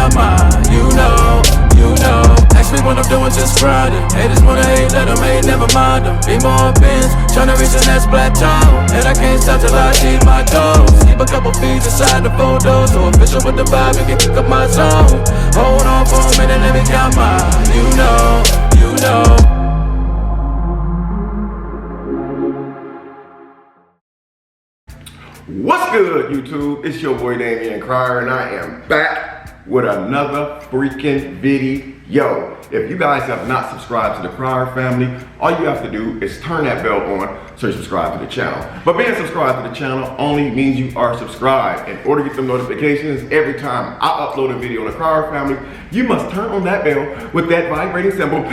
got mine. You know. Ask me what I'm doing, just grinding. Haters wanna hate, let them hate, never mind them. Be more bins, tryna reach the next plateau. And I can't stop till I achieve my goals. Keep a couple feet inside the photos. So official with the vibe, you can kick up my zone. Hold on for a minute, let me count mine. You know. What's good, YouTube? It's your boy Damian Cryer, and I am back with another freaking video. If you guys have not subscribed to the Cryer family, all you have to do is turn that bell on so you subscribe to the channel. But being subscribed to the channel only means you are subscribed. In order to get the notifications every time I upload a video on the Cryer family, you must turn on that bell with that vibrating symbol.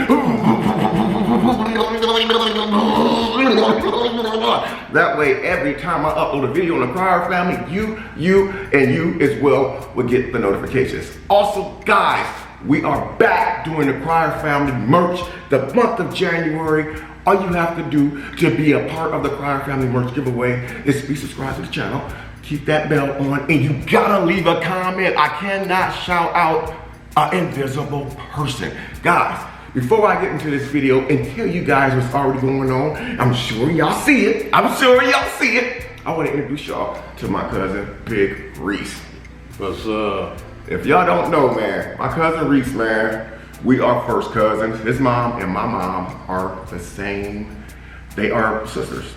That way, every time I upload a video on the Cryer family, you as well will get the notifications. Also, guys, we are back doing the Cryer family merch the month of January. All you have to do to be a part of the Cryer family merch giveaway is be subscribed to the channel, keep that bell on, and you gotta leave a comment. I cannot shout out an invisible person. Guys, before I get into this video and tell you guys what's already going on, I'm sure y'all see it. I want to introduce y'all to my cousin, Big Reese. What's up? If y'all don't know, man, my cousin Reese, man, we are first cousins. His mom and my mom are the same. They are sisters.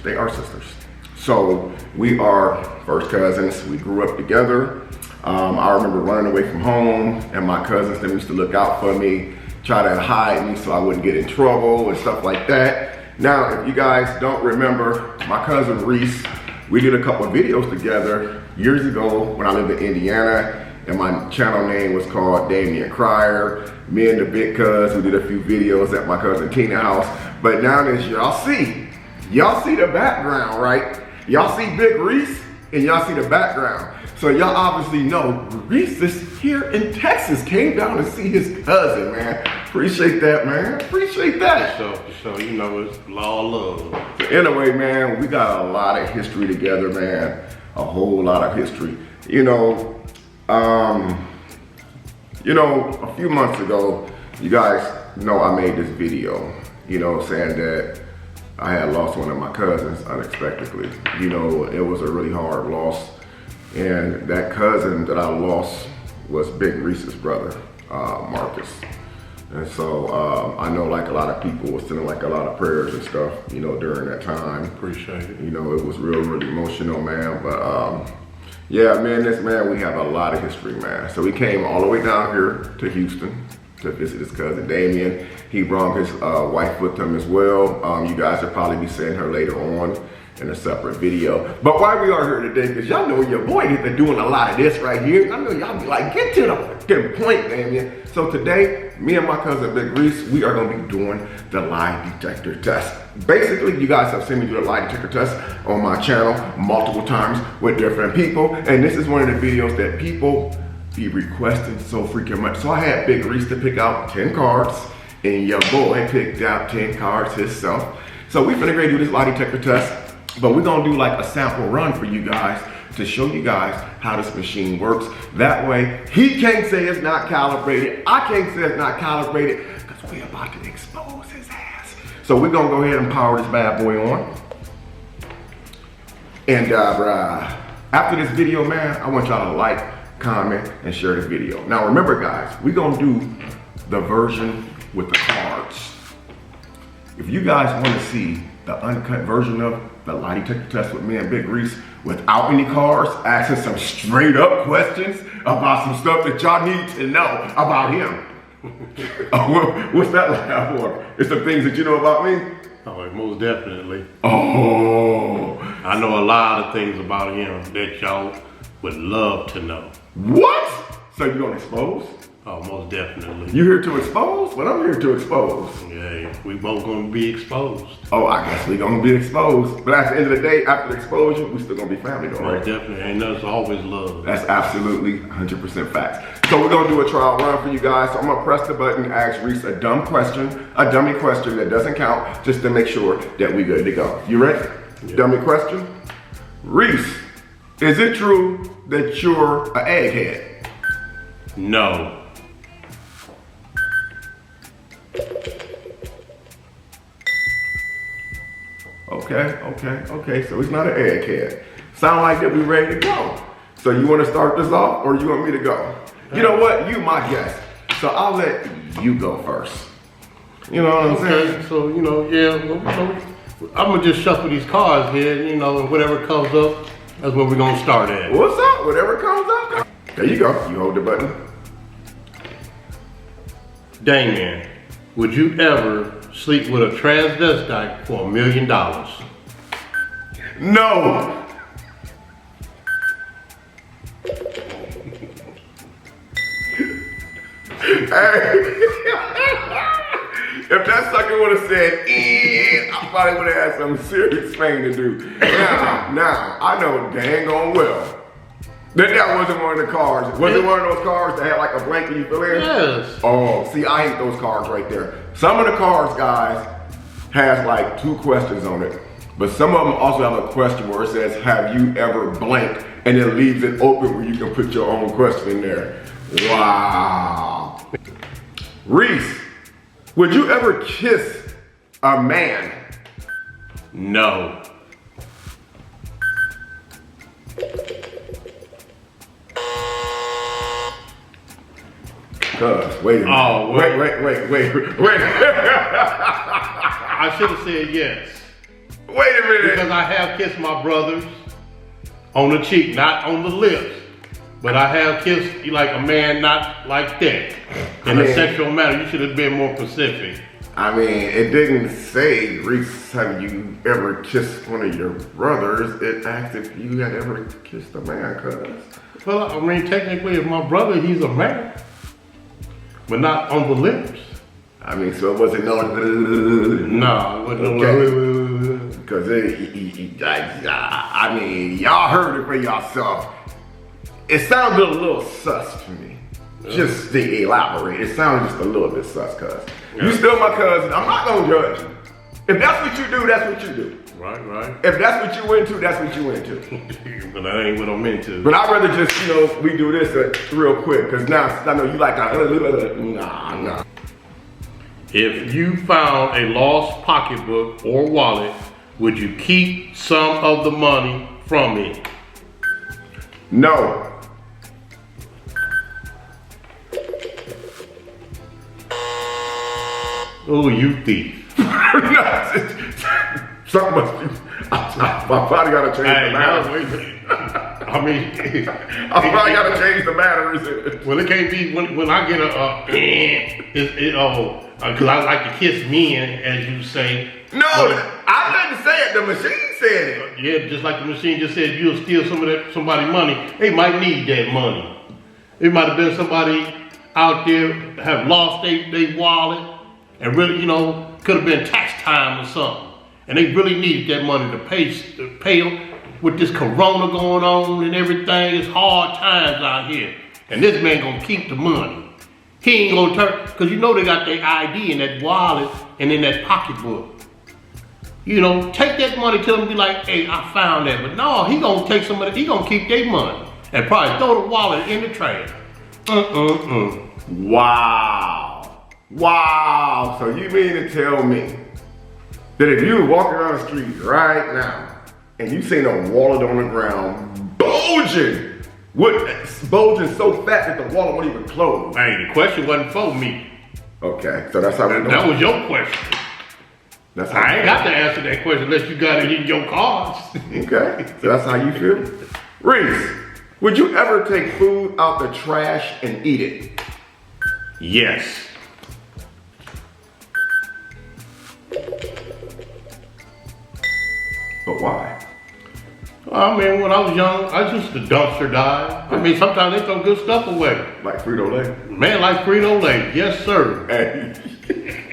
So we are first cousins. We grew up together. I remember running away from home, and my cousins, they used to look out for me, try to hide me so I wouldn't get in trouble and stuff like that. Now, if you guys don't remember, my cousin Reese, we did a couple of videos together years ago when I lived in Indiana, and my channel name was called Damian Cryer. Me and the big cuz, we did a few videos at my cousin Tina's house. But now as y'all see the background, right? Y'all see Big Reese and y'all see the background. So y'all obviously know Reese is here in Texas, came down to see his cousin, man. Appreciate that, man. Appreciate that. So you know, it's law of love. So anyway, man, we got a lot of history together, man. A whole lot of history. A few months ago, you guys know I made this video, saying that I had lost one of my cousins unexpectedly. It was a really hard loss. And that cousin that I lost was Big Reese's brother, Marcus. And so I know like a lot of people were sending like a lot of prayers and stuff, during that time. Appreciate it. It was really emotional, man. But yeah, man, we have a lot of history, man. So we came all the way down here to Houston to visit his cousin Damien. He brought his wife with him as well. You guys will probably be seeing her later on in a separate video. But why we are here today, because y'all know your boy is doing a lot of this right here. I know y'all be like, get to the point, Damien. So today, me and my cousin Big Reese, we are gonna be doing the lie detector test. Basically, you guys have seen me do the lie detector test on my channel multiple times with different people. And this is one of the videos that people be requesting so freaking much. So I had Big Reese to pick out 10 cards, and your boy picked out 10 cards himself. So we finna go do this lie detector test. But we're gonna do like a sample run for you guys to show you guys how this machine works. That way, he can't say it's not calibrated. I can't say it's not calibrated, because we're about to expose his ass. So we're gonna go ahead and power this bad boy on. And after this video, man, I want y'all to like, comment, and share this video. Now remember guys, we're gonna do the version with the cards. If you guys wanna see the uncut version of the lie detector test with me and Big Reese without any cards, asking some straight up questions about some stuff that y'all need to know about him. What's that like for? It's some things that you know about me? Oh, most definitely. Oh. I know a lot of things about him that y'all would love to know. What? So you gonna expose? Oh, most definitely. You here to expose? Well, I'm here to expose. Yeah, we both gonna be exposed. Oh, I guess we gonna be exposed. But at the end of the day, after the exposure, we still gonna be family though, right? Most definitely, ain't nothing always love. That's absolutely 100% facts. So we're gonna do a trial run for you guys. So I'm gonna press the button, ask Reese a dummy question that doesn't count, just to make sure that we good to go. You ready? Yeah. Dummy question. Reese, is it true that you're an egghead? No. Okay. So he's not an egghead. Sound like that we ready to go. So you want to start this off, or you want me to go? You know what? You my guest, so I'll let you go first. You know what I'm saying? So I'm gonna just shuffle these cards here, and whatever comes up, that's where we're gonna start at. What's up? Whatever comes up. There you go. You hold the button. Damien, would you ever sleep with a transvestite for $1 million? No. If that sucker would have said, I probably would have had some serious thing to do. Now, I know dang on well that wasn't one of the cards. Was it one of those cards that had like a blanket you fill in? Yes. Oh, see, I hate those cards right there. Some of the cards, guys, has like 2 questions on it. But some of them also have a question where it says, have you ever blanked? And it leaves it open where you can put your own question in there. Wow. Reese, would you ever kiss a man? No. Cuz, wait a minute. Oh, well. Wait. I should have said yes. Wait a minute. Because I have kissed my brothers on the cheek, not on the lips. But I have kissed like a man, not like that. In a sexual manner, you should have been more specific. I mean, it didn't say, Reese, have you ever kissed one of your brothers? It asked if you had ever kissed a man, cuz. Well, I mean, technically, if my brother, he's a man. But not on the lips. I mean, so it wasn't no. No, it wasn't no. Because I mean, y'all heard it for yourself. It sounded a little sus to me. Just to elaborate, it sounded just a little bit sus, cuz. You still my cousin. I'm not gonna judge you. If that's what you do, that's what you do. Right. If that's what you into, that's what you into. But that ain't what I'm into. But I'd rather just, we do this real quick, because now I know you like that. Nah. If you found a lost pocketbook or wallet, would you keep some of the money from it? No. Oh, you thief. Something must be. I probably gotta change the batteries. I mean, I probably gotta change the batteries. Well, it can't be when I get because I like to kiss men, as you say. No, I didn't say it. The machine said it. Yeah, just like the machine just said, you'll steal somebody's money. They might need that money. It might have been somebody out there have lost their wallet and really, could have been tax time or something. And they really needed that money to pay them. With this corona going on and everything, it's hard times out here. And this man gonna keep the money. He ain't gonna turn, because they got their ID in that wallet and in that pocketbook. Take that money, tell them, be like, hey, I found that. But no, he gonna take some of that, he gonna keep their money. And probably throw the wallet in the trash. Wow. So you mean to tell me that if you were walking around the street right now and you seen a wallet on the ground bulging so fat that the wallet won't even close? Hey, the question wasn't for me. Okay, so that's how we do it. That was your question. I ain't got to answer that question unless you got it in your cards. Okay, so that's how you feel? Reese, would you ever take food out the trash and eat it? Yes. But why? I mean, when I was young, I used to dumpster dive. I mean, sometimes they throw good stuff away. Like Frito-Lay? Man, like Frito-Lay, yes sir. Hey.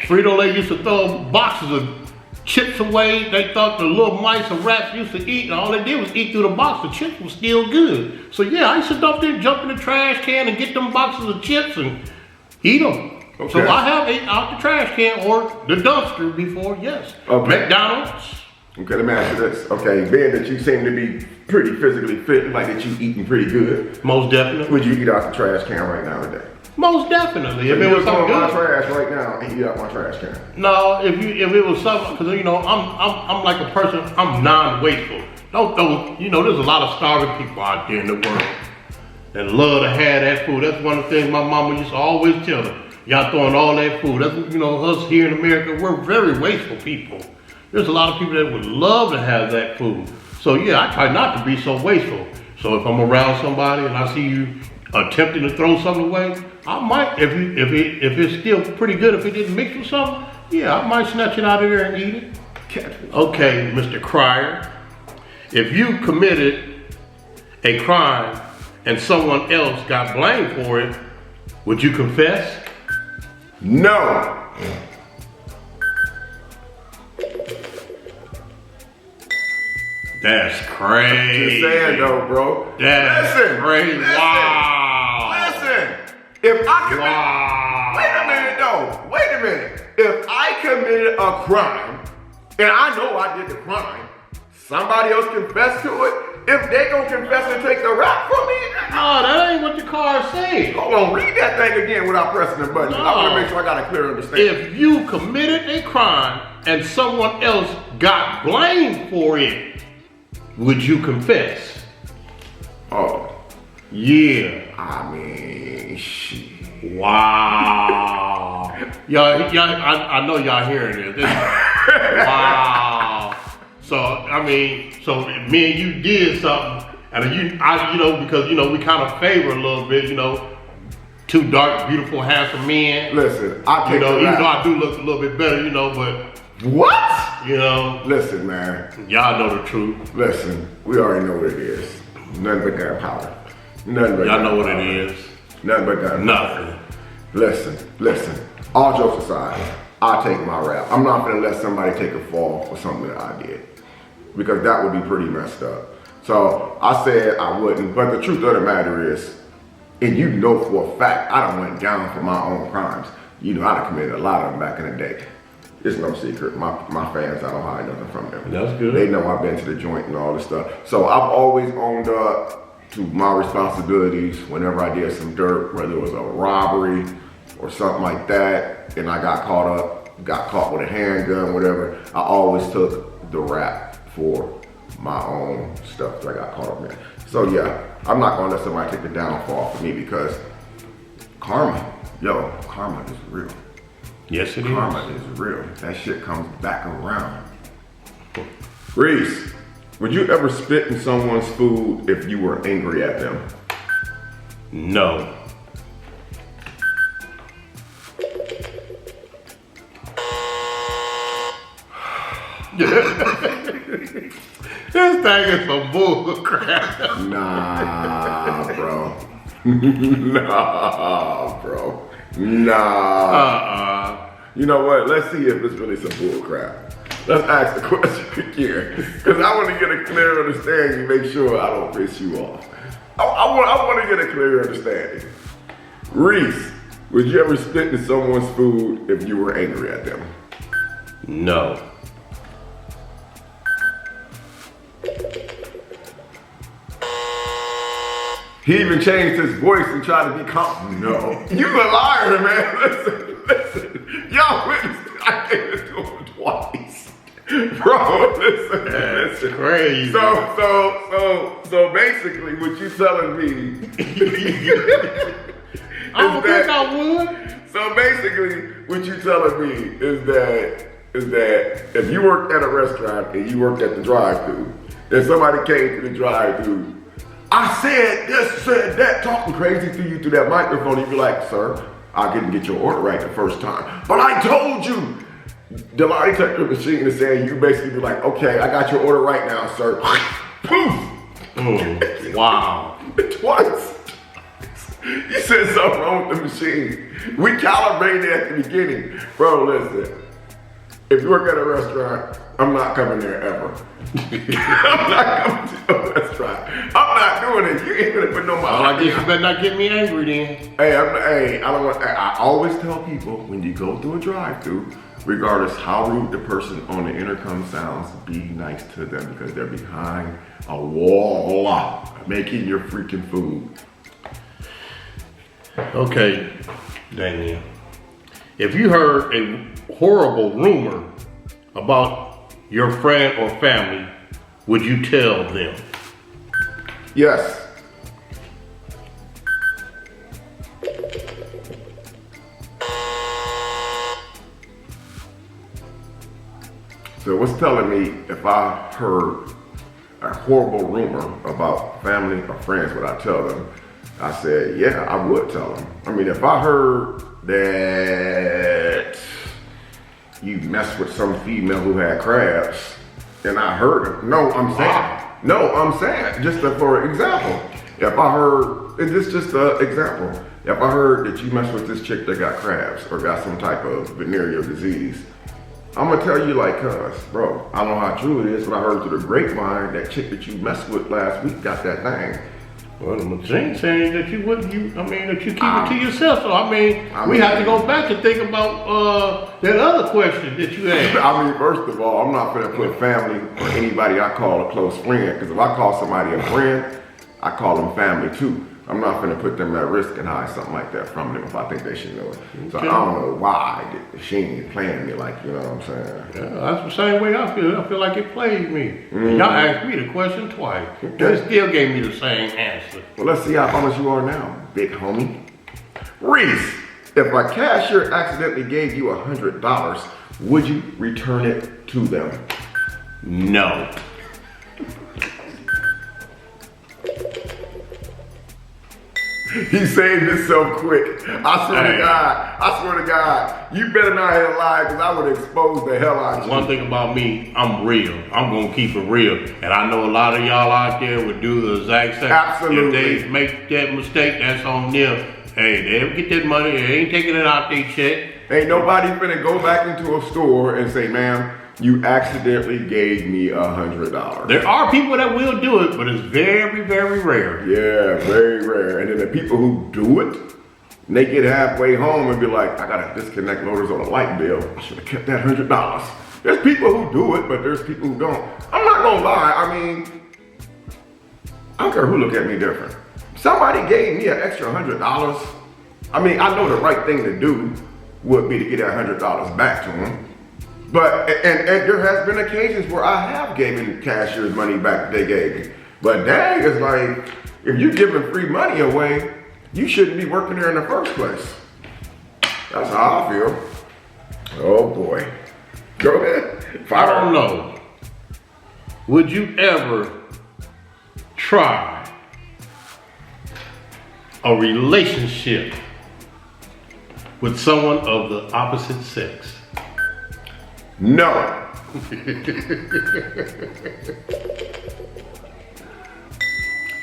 Frito-Lay used to throw boxes of chips away. They thought the little mice and rats used to eat, and all they did was eat through the box. The chips were still good. So yeah, I used to dump there, jump in the trash can and get them boxes of chips and eat them. Okay. So I have ate out the trash can or the dumpster before, yes. Okay. McDonald's. Okay, let me ask you this. Okay, being that you seem to be pretty physically fit, like that you eating pretty good. Most definitely. Would you eat out the trash can right now today? Most definitely. So If it was something my good. trash right now and eat out my trash can. No, if it was something, because you know, I'm like a person. I'm non-wasteful. Don't throw. You know, there's a lot of starving people out there in the world that love to have that food. That's one of the things my mama used to always tell her. Y'all throwing all that food. That's, you know, us here in America, we're very wasteful people. There's a lot of people that would love to have that food. So yeah, I try not to be so wasteful. So if I'm around somebody and I see you attempting to throw something away, I might, if it's still pretty good, if it didn't mix with something, yeah, I might snatch it out of there and eat it. Okay, Mr. Crier, if you committed a crime and someone else got blamed for it, would you confess? No. That's crazy. Just saying though, bro. That's crazy. Wow. Listen. If I commit, Wow. Wait a minute. If I committed a crime and I know I did the crime, somebody else confess to it. If they gonna confess and take the rap from me, No, that ain't what the card says. hold on, read that thing again without pressing the button. No. I want to make sure I got a clear understanding. If you committed a crime and someone else got blamed for it, would you confess? Oh, Yeah. I mean, shit. Wow. y'all, I know y'all hearing this. Wow. So, I mean, so me and you did something, and you know, because, you know, we kind of favor a little bit, you know, two dark, beautiful, handsome men. Listen, I take You know, the even rap. though I do look a little bit better, you know, but, What? you know, Listen, man. y'all know the truth. Listen, we already know what it is. Nothing but that powder. Nothing but Y'all that know what powder. it is. Nothing but that. Nothing. Listen. All jokes aside, I take my rap. I'm not gonna let somebody take a fall for something that I did, because that would be pretty messed up. So I said I wouldn't, but the truth of the matter is, and you know for a fact, I done went down for my own crimes. You know, I done committed a lot of them back in the day. It's no secret. My fans, I don't hide nothing from them. That's good. They know I've been to the joint and all this stuff. So I've always owned up to my responsibilities whenever I did some dirt, whether it was a robbery or something like that, and I got caught with a handgun, whatever. I always took the rap for my own stuff that I got caught up in. So yeah, I'm not gonna let somebody take the downfall for me, because karma is real. Yes, it Karma is. is real. That shit comes back around. Reese, would you ever spit in someone's food if you were angry at them? No. This thing is some bull crap. Nah, bro. Nah, bro. Nah. You know what? Let's see if it's really some bull crap. Let's ask the question again, because I want to get a clear understanding, make sure I don't piss you off. I want to get a clear understanding. Reese, would you ever spit in someone's food if you were angry at them? No. He even changed his voice and tried to be calm. No. You a liar, man. Listen. Y'all witnessed it. I gave it to him twice. Bro, listen. That's crazy. So basically what you telling me I don't think I would. So basically what you telling me is that if you worked at a restaurant and you worked at the drive-thru, and somebody came to the drive-thru, I said this, said that, talking crazy to you through that microphone, you'd be like, sir, I didn't get your order right the first time. But I told you. The lie detector machine is saying you basically be like, okay, I got your order right now, sir. Poof. Wow. Twice. You said something wrong with the machine. We calibrated at the beginning. Bro, listen. If you work at a restaurant, I'm not coming there ever. I'm not coming to your restaurant. I'm not doing it. You ain't gonna put no money. Well, I guess you better not get me angry then. Hey, I always tell people, when you go through a drive-thru, regardless how rude the person on the intercom sounds, be nice to them, because they're behind a wall making your freaking food. Okay, Daniel. If you heard a horrible rumor about your friend or family, would you tell them? Yes. So what's telling me if I heard a horrible rumor about family or friends, would I tell them? I said, yeah, I would tell them. I mean, if I heard that you messed with some female who had crabs, and I heard it, no, I'm saying, just for example, if I heard, it's just an example. If I heard that you messed with this chick that got crabs or got some type of venereal disease, I'm gonna tell you like, bro, I don't know how true it is, but I heard through the grapevine that chick that you messed with last week got that thing. Well, the machine saying that you wouldn't, that you keep it to yourself. So, we have to go back and think about that other question that you asked. I mean, first of all, I'm not gonna put family or anybody I call a close friend, because if I call somebody a friend, I call them family too. I'm not gonna put them at risk and hide something like that from them if I think they should know it. So I don't know why she ain't playing me like, you know what I'm saying? Yeah, that's the same way I feel. I feel like it played me. Y'all asked me the question twice. They still gave me the same answer. Well, let's see how honest you are now, big homie. Reese, if a cashier accidentally gave you $100, would you return it to them? No. He saved himself quick. I swear to God, you better not have lied, because I would expose the hell out of you. One thing about me, I'm real. I'm gonna keep it real. And I know a lot of y'all out there would do the exact same. Absolutely. If they make that mistake, that's on them. Hey, they'll get that money. They ain't taking it out their check. Ain't nobody finna go back into a store and say, ma'am, you accidentally gave me $100. There are people that will do it, but it's very, very rare. Yeah, very rare. And then the people who do it, and they get halfway home and be like, I gotta disconnect motors on a light bill. I should have kept that $100. There's people who do it, but there's people who don't. I'm not gonna lie, I mean, I don't care who look at me different. Somebody gave me an extra $100. I mean, I know the right thing to do would be to get that $100 back to them. But, and there has been occasions where I have given cashiers money back that they gave me. But dang, it's like, if you're giving free money away, you shouldn't be working there in the first place. That's how I feel. Oh boy. Go ahead. I don't know. Would you ever try a relationship with someone of the opposite sex? No.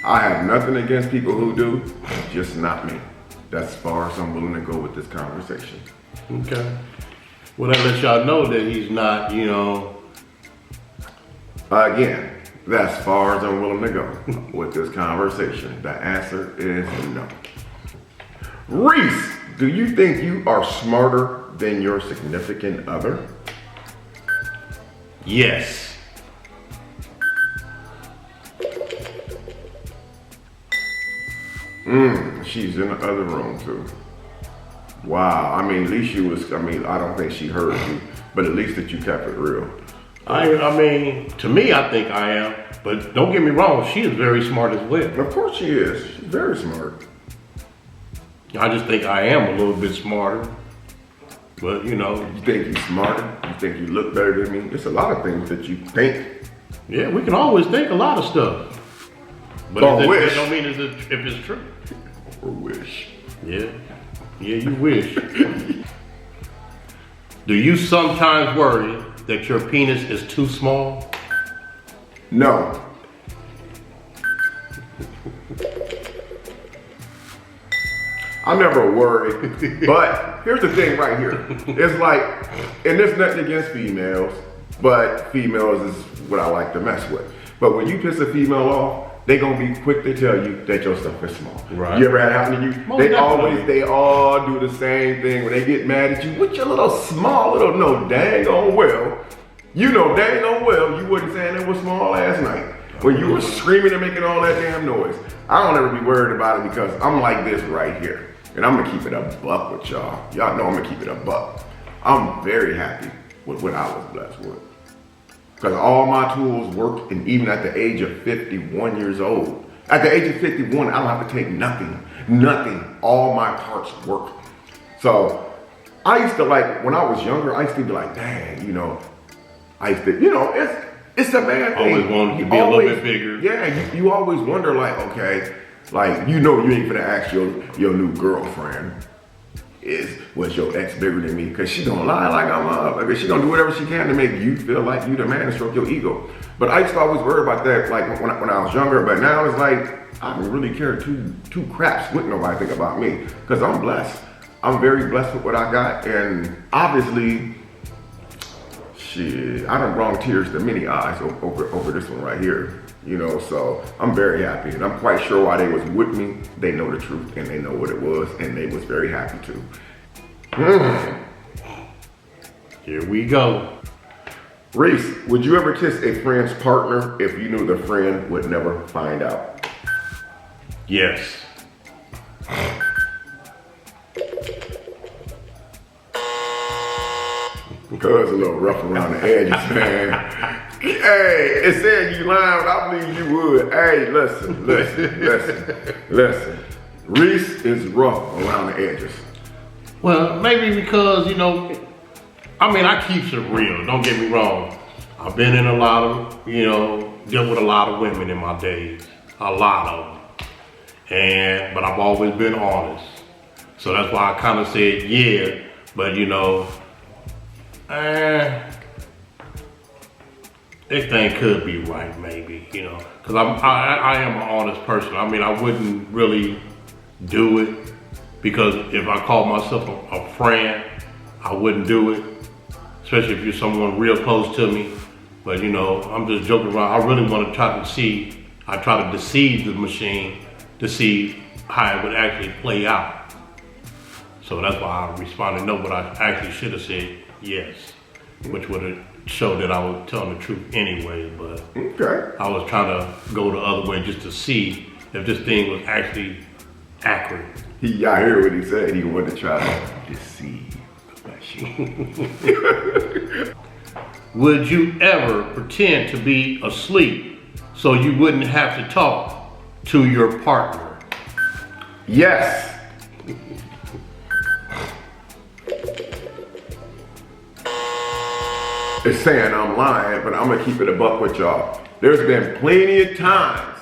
I have nothing against people who do, just not me. That's as far as I'm willing to go with this conversation. Okay. Well, that lets y'all know that he's not, Again, that's as far as I'm willing to go with this conversation. The answer is no. Reese, do you think you are smarter than your significant other? Yes. She's in the other room too. Wow, I mean, at least I don't think she heard you, but at least that you kept it real. I mean, to me, I think I am, but don't get me wrong, she is very smart as well. Of course she is, she's very smart. I just think I am a little bit smarter, but You think you're smarter? You think you look better than me? There's a lot of things that you think. yeah, we can always think a lot of stuff. But wish. that don't mean if it's true. Or wish. Yeah, you wish. Do you sometimes worry that your penis is too small? No. I never worry, but here's the thing right here. It's like, and there's nothing against females, but females is what I like to mess with. But when you piss a female off, they gonna be quick to tell you that your stuff is small. Right. You ever had happen to you? Most They all do the same thing when they get mad at you. With your little small no dang on well. You know dang on well you wasn't saying it was small last night. When you were screaming and making all that damn noise. I don't ever be worried about it because I'm like this right here. And I'm gonna keep it a buck with y'all. Y'all know I'm gonna keep it a buck. I'm very happy with what I was blessed with. Because all my tools work, and even at the age of 51 years old, at the age of 51, I don't have to take nothing. All my parts work. So I used to like, when I was younger, I used to be like, dang, you know, I used to, you know, it's a man thing. Always wanted to be a little bit bigger. Yeah, you always wonder like, okay, like, you know, you ain't gonna ask your new girlfriend, was your ex bigger than me? Because she gonna lie like I'm up. She gonna do whatever she can to make you feel like you the man and stroke your ego. But I used to always worry about that, like when I was younger. But now it's like I don't really care two craps what nobody think about me, because I'm blessed. I'm very blessed with what I got, and obviously, shit, I done brought tears to many eyes over this one right here. You know, so I'm very happy, and I'm quite sure why they was with me. They know the truth, and they know what it was, and they was very happy too. Here we go. Reese, would you ever kiss a friend's partner if you knew the friend would never find out? Yes. Because a little rough around the edges, man. Hey, it said you lying, but I believe you would. Hey, listen. Reese is rough around the edges. Well, maybe because, you know, I mean, I keep it real, don't get me wrong. I've been in a lot of, you know, dealt with a lot of women in my days. A lot of them. But I've always been honest. So that's why I kind of said, yeah, but you know, this thing could be right, maybe, you know, because I am an honest person. I mean, I wouldn't really do it, because if I call myself a friend, I wouldn't do it, especially if you're someone real close to me. But you know, I'm just joking around. I really want to try to deceive the machine to see how it would actually play out. So that's why I responded no, but I actually should have said yes, which would have showed that I was telling the truth anyway. But okay, I was trying to go the other way just to see if this thing was actually accurate. I hear what he said. He wanted to try to deceive the machine. Would you ever pretend to be asleep so you wouldn't have to talk to your partner? Yes. It's saying I'm lying, but I'm gonna keep it a buck with y'all. There's been plenty of times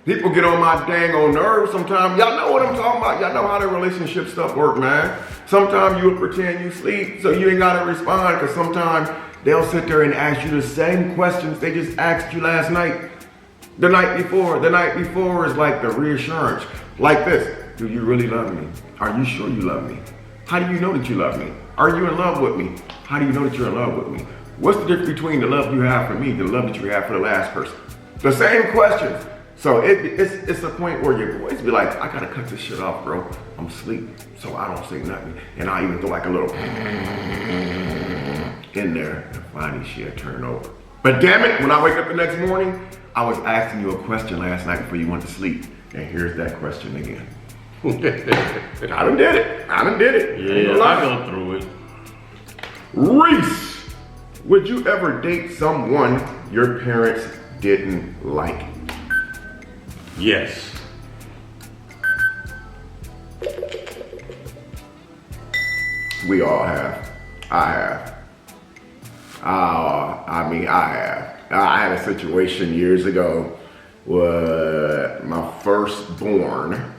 people get on my dang on nerves sometimes. Y'all know what I'm talking about. Y'all know how the relationship stuff work, man. Sometimes you would pretend you sleep so you ain't gotta respond, because sometimes they'll sit there and ask you the same questions they just asked you last night. The night before. The night before is like the reassurance. Like this: do you really love me? Are you sure you love me? How do you know that you love me? Are you in love with me? How do you know that you're in love with me? What's the difference between the love you have for me and the love that you have for the last person? The same questions. So it's a point where your boys be like, I gotta cut this shit off, bro. I'm asleep, so I don't say nothing. And I even throw like a little in there, and finally she'll turn over. But damn it, when I wake up the next morning, I was asking you a question last night before you went to sleep. And here's that question again. I done did it. Yeah, I go through it. Reese, would you ever date someone your parents didn't like? Yes. We all have. I have. I have. I had a situation years ago with my firstborn,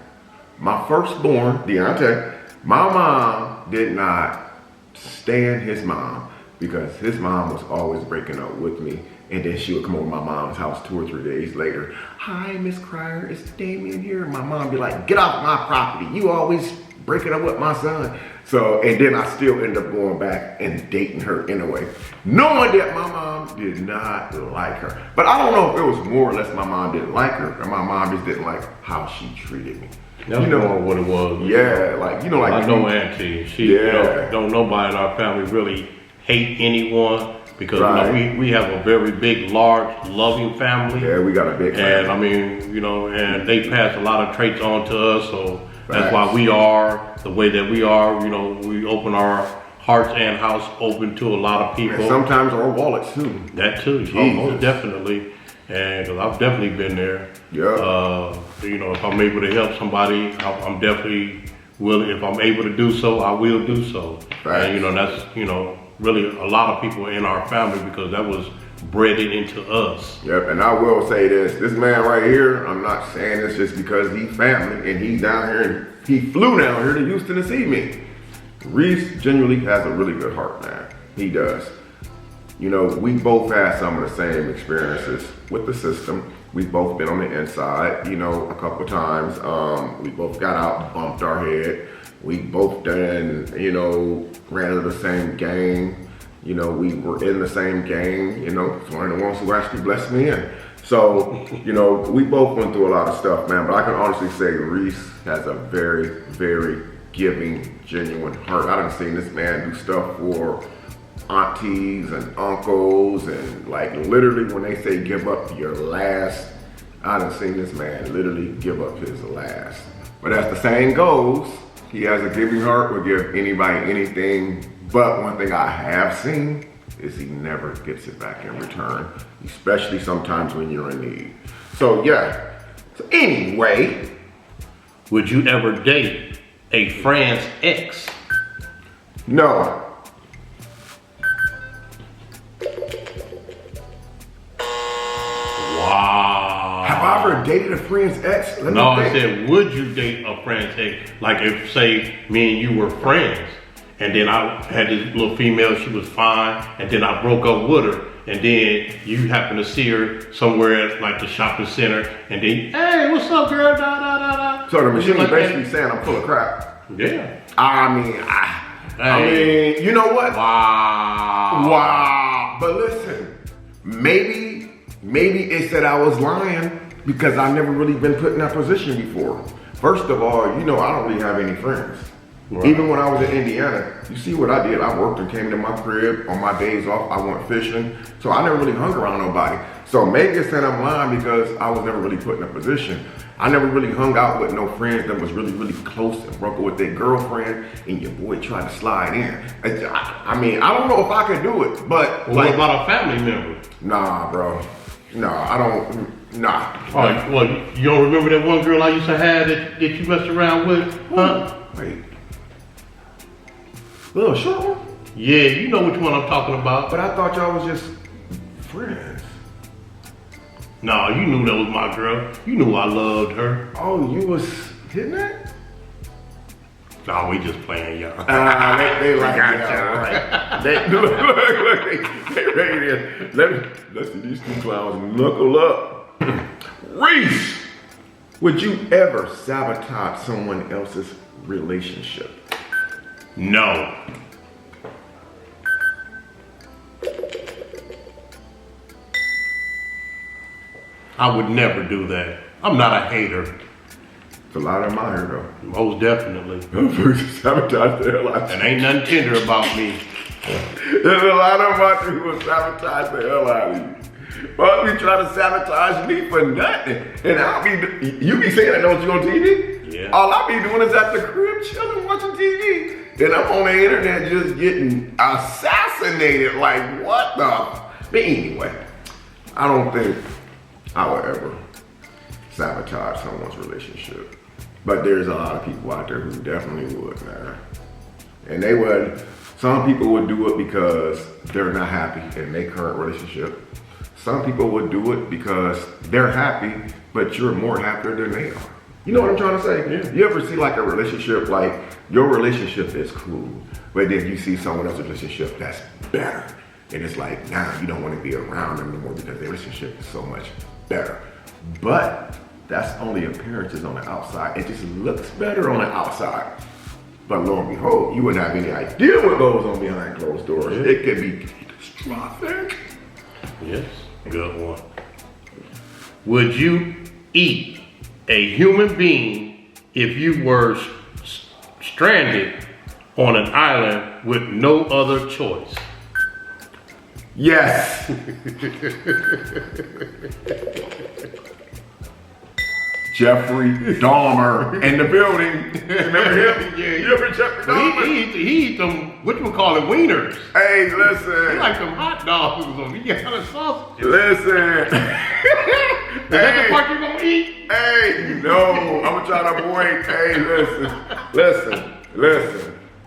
Deontay. My mom did not stand his mom, because his mom was always breaking up with me. And then she would come over to my mom's house 2 or 3 days later. Hi, Miss Cryer, it's Damien here. And my mom be like, get off my property. You always breaking up with my son. So, and then I still end up going back and dating her anyway, knowing that my mom did not like her. But I don't know if it was more or less my mom didn't like her, or my mom just didn't like how she treated me. That's you know what it was. Yeah, like, you know, like. I know Auntie. She, yeah. You know, don't nobody in our family really hate anyone. Because right. You know, we have a very big, large, loving family. Yeah, we got a big family. And I mean, you know, and they pass a lot of traits on to us. So That's why we are the way that we are. You know, we open our hearts and house open to a lot of people. And sometimes our wallets too. That too, most definitely. And cause I've definitely been there. Yeah. You know, if I'm able to help somebody, I'm definitely willing. If I'm able to do so, I will do so. Right. And you know, that's really a lot of people in our family because that was bred into us. Yep, and I will say this man right here, I'm not saying this just because he's family and he's down here and he flew down here to Houston to see me. Reese genuinely has a really good heart, man. He does. You know, we both had some of the same experiences with the system. We've both been on the inside, you know, a couple times. We both got out, bumped our head. We both done, you know, ran into the same gang. You know, we were in the same gang, you know, it's one of the ones who actually blessed me in. So, you know, we both went through a lot of stuff, man, but I can honestly say Reese has a very, very giving, genuine heart. I done seen this man do stuff for aunties and uncles and like literally when they say give up your last, I done seen this man literally give up his last. But as the saying goes, he has a giving heart, will give anybody anything. But one thing I have seen is he never gets it back in return, especially sometimes when you're in need. So yeah, so anyway. Would you ever date a friend's ex? No. Wow. Have I ever dated a friend's ex? No, I said, would you date a friend's ex? Like if, say, me and you were friends, and then I had this little female, she was fine, and then I broke up with her, and then you happen to see her somewhere at like the shopping center, and then, hey, what's up, girl? Da, da, da, da. So the machine like basically saying I'm full of crap. Yeah. I mean, you know what? Wow. But listen, maybe it's that I was lying because I've never really been put in that position before. First of all, you know, I don't really have any friends. Right. Even when I was in Indiana, you see what I did. I worked and came to my crib on my days off. I went fishing. So I never really hung around nobody. So maybe it's that I'm lying because I was never really put in a position. I never really hung out with no friends that was really, really close and broke up with their girlfriend and your boy tried to slide in. I mean, I don't know if I could do it, but. Well, what about a family member? Nah, bro. Nah, I don't, nah. All right, well, you don't remember that one girl I used to have that you messed around with? Huh? Wait. Little short one? Yeah, you know which one I'm talking about. But I thought y'all was just friends. No, you knew that was my girl. You knew I loved her. Oh, you was hitting that? No, we just playing, y'all. They like y'all, right? They ready to, let's see these two clowns knuckle up. Reese, would you ever sabotage someone else's relationship? No. I would never do that. I'm not a hater. It's a lot of them out here though. Most definitely. Sabotage the hell out of you. And ain't nothing tender about me. There's a lot of them out there who will sabotage the hell out of you. But you try to sabotage me for nothing. And you be saying that, don't you, on TV? Yeah. All I be doing is at the crib chilling, watching TV. And I'm on the internet just getting assassinated. Like, what the? But anyway, I don't think I would ever sabotage someone's relationship. But there's a lot of people out there who definitely would, man. And they would, some people would do it because they're not happy in their current relationship. Some people would do it because they're happy, but you're more happier than they are. You know what I'm trying to say? Yeah. You ever see like a relationship, like your relationship is cool, but then you see someone else's relationship that's better. And it's like, now you don't want to be around them anymore because their relationship is so much better. But that's only appearances on the outside. It just looks better on the outside. But lo and behold, you wouldn't have any idea what goes on behind closed doors. Yeah. It could be catastrophic. Yes, good one. Would you eat a human being if you were stranded on an island with no other choice? Yes. Jeffrey Dahmer in the building. Remember him? Yeah. You remember Jeffrey Dahmer? He eat them, what you call it, wieners. Hey, listen. He like them hot dogs. He got a sausage. Listen. Is that the part you gonna eat? Hey, no, I'm trying to avoid. Hey, listen.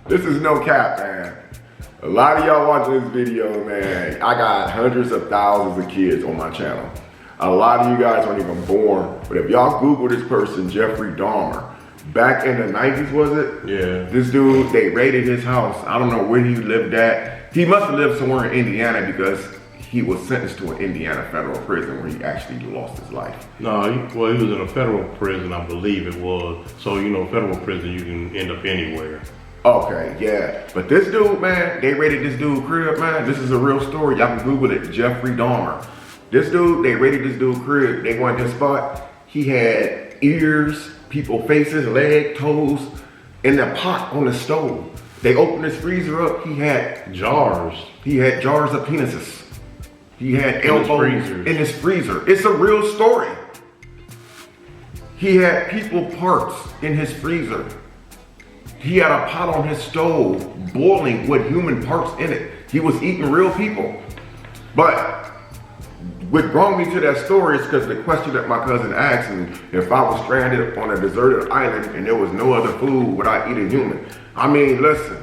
This is no cap, man. A lot of y'all watching this video, man. I got hundreds of thousands of kids on my channel. A lot of you guys aren't even born. But if y'all Google this person, Jeffrey Dahmer, back in the 90s, was it? Yeah. This dude, they raided his house. I don't know where he lived at. He must have lived somewhere in Indiana because he was sentenced to an Indiana federal prison where he actually lost his life. No, he was in a federal prison, I believe it was. So, you know, federal prison, you can end up anywhere. Okay, yeah. But this dude, man, they raided this dude's crib, man. This is a real story. Y'all can Google it, Jeffrey Dahmer. This dude, they raided this dude's crib. They went to this spot. He had ears, people faces, leg, toes, in the pot on the stove. They opened his freezer up. He had jars. He had jars of penises. He had elbows in his freezer. It's a real story. He had people parts in his freezer. He had a pot on his stove boiling with human parts in it. He was eating real people. But what brought me to that story is because the question that my cousin asked me, if I was stranded on a deserted island and there was no other food, would I eat a human? I mean, listen,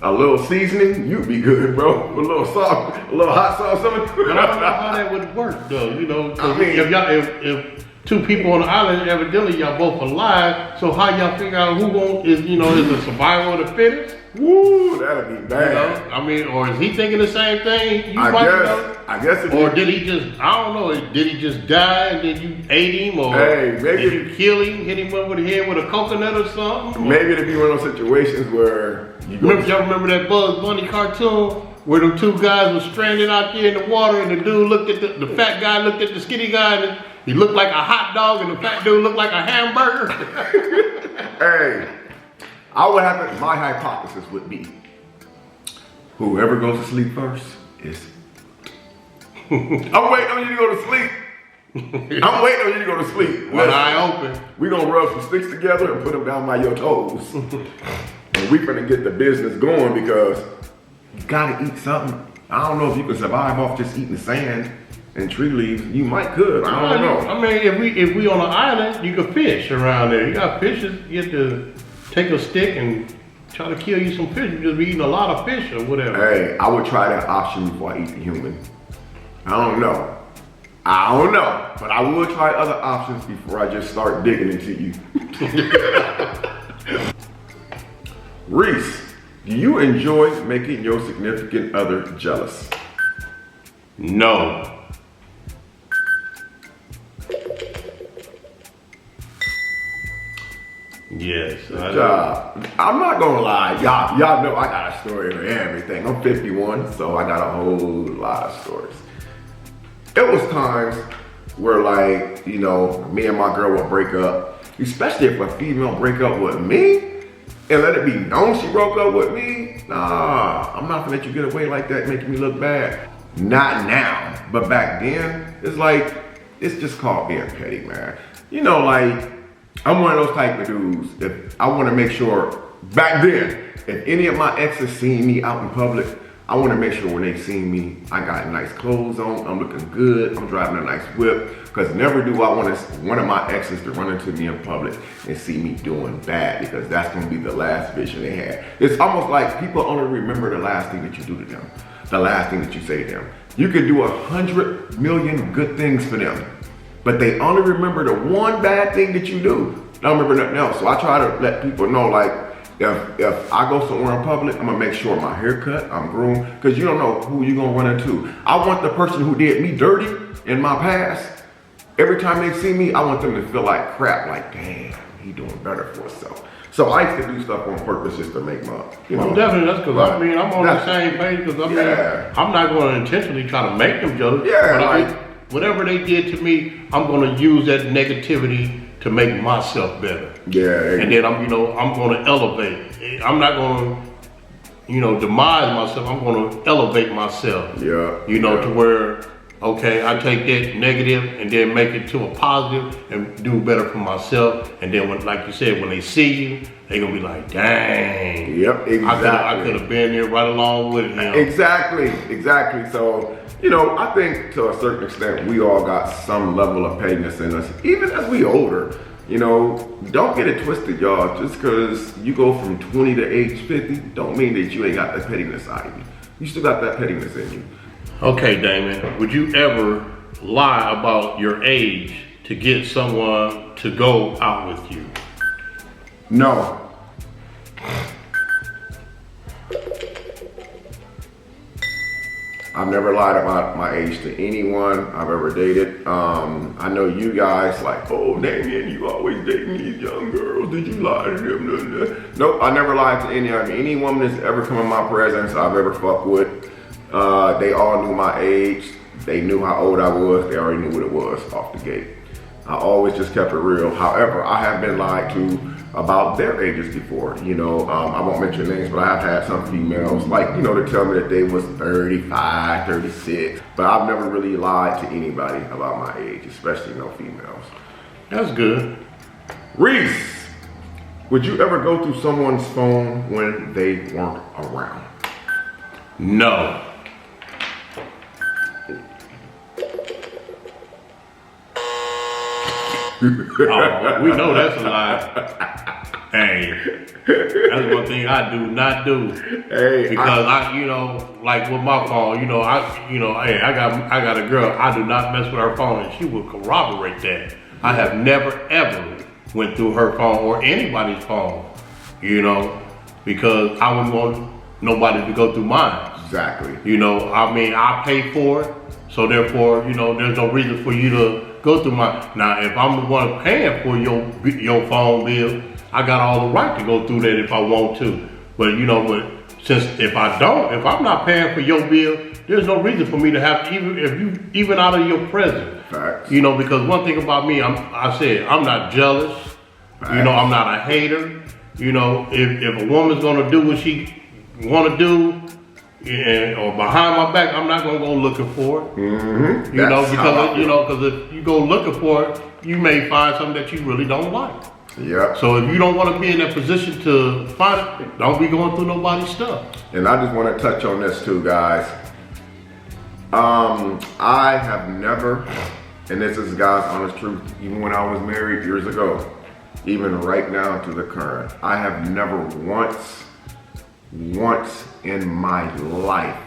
a little seasoning, you'd be good, bro. A little salt, a little hot sauce, something. But I don't know how that would work, though. You know, I mean, if two people on the island, evidently y'all both alive, so how y'all figure out who is the survival of the fittest? Woo, that'd be bad. You know, I mean, or is he thinking the same thing? I guess. Or did he just, I don't know, did he just die and then you ate him? Or maybe did you kill him, hit him over the head with a coconut or something? Maybe it'd be one of those situations where y'all remember that Bugs Bunny cartoon? Where them two guys were stranded out there in the water and the dude looked at the fat guy looked at the skinny guy and he looked like a hot dog and the fat dude looked like a hamburger? Hey, my hypothesis would be, whoever goes to sleep first is. I'm waiting on you to go to sleep. I'm waiting on you to go to sleep. One eye open. We're gonna rub some sticks together and put them down by your toes. And we're gonna get the business going because you gotta eat something. I don't know if you can survive off just eating sand and tree leaves. You might could. I don't know. I mean, if we on an island, you can fish around there. You got fishes. You get to take a stick and try to kill you some fish. You just be eating a lot of fish or whatever. Hey, I would try that option before I eat the human. I don't know, but I will try other options before I just start digging into you. Reese, do you enjoy making your significant other jealous? No. Yes. Good job. I'm not gonna lie, y'all know I got a story for everything. I'm 51, so I got a whole lot of stories. It was times where, like, you know, me and my girl would break up, especially if a female break up with me and let it be known she broke up with me. Nah, I'm not gonna let you get away like that, making me look bad. Not now, but back then, it's just called being petty, man. You know, like, I'm one of those type of dudes. If I want to make sure, back then, if any of my exes seen me out in public, I want to make sure when they see me, I got nice clothes on, I'm looking good, I'm driving a nice whip, because never do I want one of my exes to run into me in public and see me doing bad, because that's going to be the last vision they had. It's almost like people only remember the last thing that you do to them, the last thing that you say to them. You could do 100 million good things for them, but they only remember the one bad thing that you do. They don't remember nothing else. So I try to let people know, like, if I go somewhere in public, I'm gonna make sure my haircut, I'm groomed, because you don't know who you're gonna run into. I want the person who did me dirty in my past, every time they see me, I want them to feel like crap, like, damn, he doing better for himself. So I used to do stuff on purpose just to make my, you know. Well, definitely, that's because, I mean, I'm on the same page, because I'm not gonna intentionally try to make them jealous. Yeah, but whatever they did to me, I'm gonna use that negativity to make myself better. Yeah. And then I'm gonna elevate. I'm not gonna, demise myself. I'm gonna elevate myself. Yeah. To where, okay, I take that negative and then make it to a positive and do better for myself. And then when, like you said, when they see you, they gonna be like, dang. Yep, exactly. I could have been there right along with it now. Exactly. So, you know, I think to a certain extent, we all got some level of pettiness in us, even as we older. You know, don't get it twisted, y'all. Just because you go from 20 to age 50, don't mean that you ain't got that pettiness out of you. You still got that pettiness in you. Okay, Damon, would you ever lie about your age to get someone to go out with you? No. I've never lied about my age to anyone I've ever dated. I know you guys like, oh, Damien, you always dating these young girls. Did you lie to them? Nope, I never lied to any of them. Any woman that's ever come in my presence I've ever fucked with, they all knew my age. They knew how old I was. They already knew what it was off the gate. I always just kept it real. However, I have been lied to about their ages before. You know, I won't mention names, but I have had some females, like, you know, to tell me that they was 35, 36. But I've never really lied to anybody about my age, especially no females. That's good. Reese, would you ever go through someone's phone when they weren't around? No. Oh, we know that's a lie. Hey, that's one thing I do not do. Hey, because I you know, like with my phone, hey, I got a girl. I do not mess with her phone, and she will corroborate that. I have never ever went through her phone or anybody's phone, you know, because I wouldn't want nobody to go through mine. Exactly. You know, I mean, I pay for it, so therefore, you know, there's no reason for you to go through my. Now, if I'm the one paying for your phone bill, I got all the right to go through that if I want to. But you know, since if I'm not paying for your bill, there's no reason for me to have even out of your presence. Facts. You know, because one thing about me, I'm not jealous. Facts. You know, I'm not a hater. You know, if a woman's gonna do what she wanna do, or behind my back, I'm not gonna go looking for it. Mm-hmm. You know, because if you go looking for it, you may find something that you really don't like. Yeah. So if you don't want to be in that position to find it, don't be going through nobody's stuff. And I just want to touch on this too, guys. I have never, and this is God's honest truth, even when I was married years ago, even right now to the current, I have never once in my life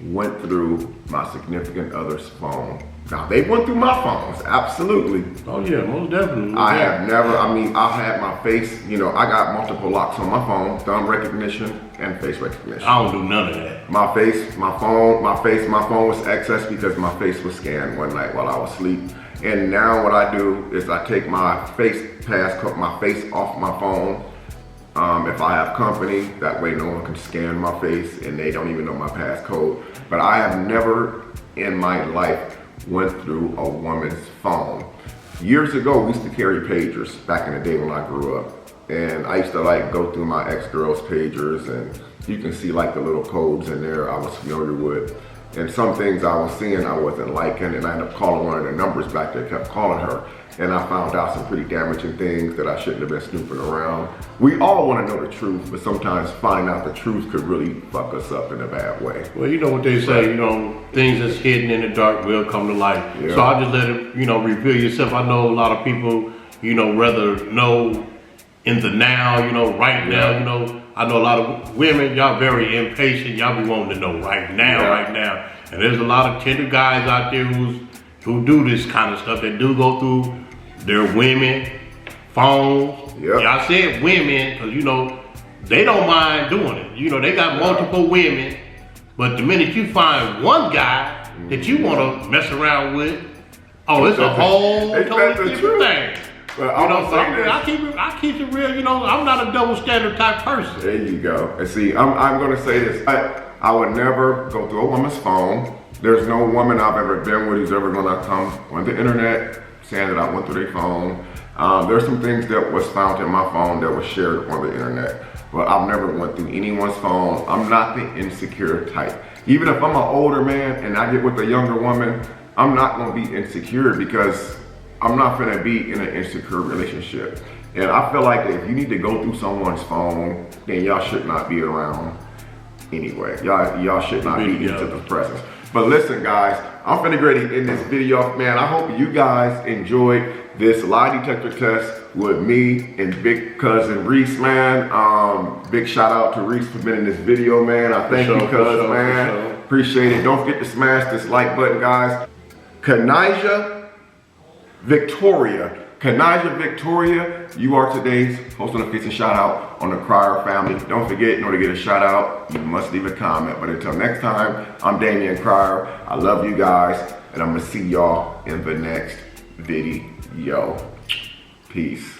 went through my significant other's phone. Now, they went through my phones, absolutely. Oh yeah, most definitely. I have never, I had my face, you know, I got multiple locks on my phone, thumb recognition and face recognition. I don't do none of that. My phone was accessed because my face was scanned one night while I was asleep. And now what I do is I take my face off my phone. If I have company, that way no one can scan my face and they don't even know my passcode. But I have never in my life went through a woman's phone. Years ago, we used to carry pagers back in the day when I grew up. And I used to like go through my ex-girl's pagers and you can see like the little codes in there I was familiar with. And some things I was seeing I wasn't liking, and I ended up calling one of the numbers back there, kept calling her. And I found out some pretty damaging things that I shouldn't have been snooping around. We all want to know the truth, but sometimes finding out the truth could really fuck us up in a bad way. Well, you know what they say, you know, things that's hidden in the dark will come to light. Yeah. So I just let it, you know, reveal yourself. I know a lot of people, you know, rather know in the now, you know, right now, you know. I know a lot of women, y'all very impatient. Y'all be wanting to know right now. And there's a lot of tender guys out there who do this kind of stuff. That do go through their women, phones. Yep. Yeah, I said women because, you know, they don't mind doing it. You know, they got multiple women. But the minute you find one guy that you want to mess around with, oh, it's a whole totally different thing. But you know, so I keep it real. You know, I'm not a double standard type person. There you go. And see, I'm going to say this. I would never go through a woman's phone. There's no woman I've ever been with who's ever going to come on the internet saying that I went through their phone. There's some things that was found in my phone that was shared on the internet. but I've never went through anyone's phone. I'm not the insecure type. Even if I'm an older man and I get with a younger woman, I'm not gonna be insecure because I'm not gonna be in an insecure relationship. And I feel like if you need to go through someone's phone, then y'all should not be around anyway. Y'all should not be into the presence. But listen guys, I'm finna get ready to end this video, man. I hope you guys enjoyed this lie detector test with me and big cousin Reese, man. Big shout out to Reese for being in this video, man. I thank you, cousin, man. Appreciate it. Don't forget to smash this like button, guys. Kanija Victoria, you are today's post notification shout out on the Crier family. Don't forget, in order to get a shout out, you must leave a comment. But until next time, I'm Damian Crier. I love you guys, and I'm gonna see y'all in the next video. Peace.